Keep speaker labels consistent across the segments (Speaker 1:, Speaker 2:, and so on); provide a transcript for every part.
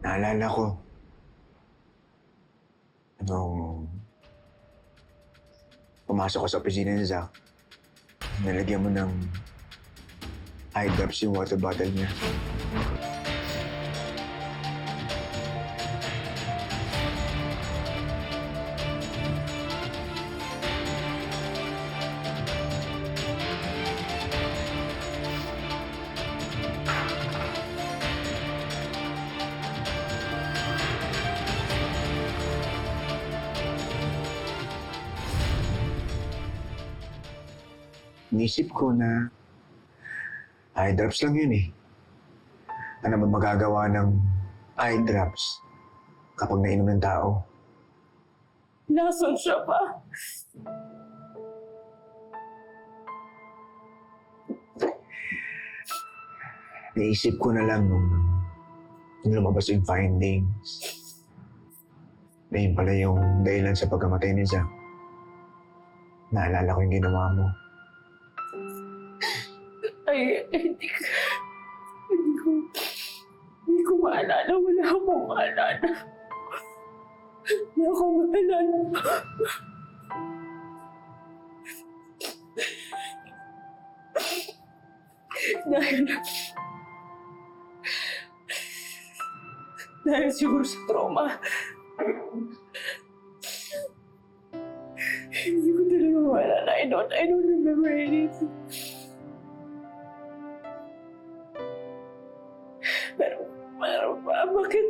Speaker 1: Naalala ko, nung pumasok ko sa opisina ni Zach, nalagyan mo ng eye drops yung water bottle niya. Inisip ko na eye drops lang yun eh. Ano ba magagawa ng eye drops kapag nainom ng tao?
Speaker 2: Lason siya pa.
Speaker 1: Naisip ko na lang nung lumabas yung findings. Na yun pala yung dahilan sa pagkamatay ni Zach. Naalala ko yung ginawa mo.
Speaker 2: Hindi ko maalala. Wala akong maalala. Hindi ako maalala. Dahil siguro sa trauma. Hindi ko talaga maalala. I don't remember anything. Pero bakit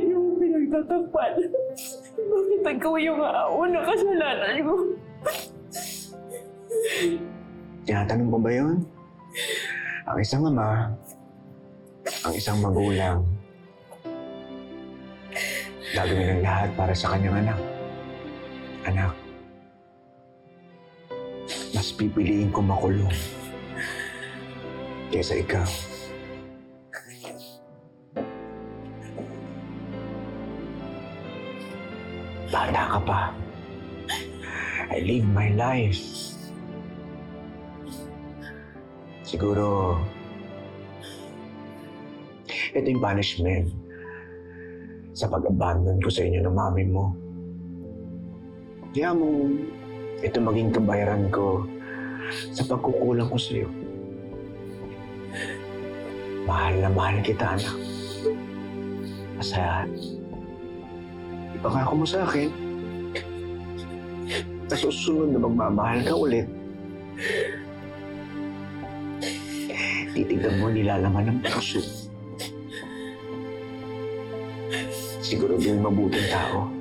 Speaker 2: niyo ako pinagtatakpan? Bakit ikaw yung una kasalanan ko?
Speaker 1: Tinatanong mo ba yun? Ang isang ama, ang isang magulang, gagawin ang lahat para sa kanyang anak. Anak, mas pipiliin ko makulong kesa ikaw. Bata ka pa. I live my life. Siguro, ito yung punishment sa pag-abandon ko sa inyo ng mami mo. Kaya mo, ito maging kabayaran ko sa pagkukulang ko sa iyo. Mahal na mahal kita, anak. Basta, ipangako mo sa akin na susunod na magmamahal ka ulit. Titignan mo nilalaman ng puso. Siguro din mabuting tao.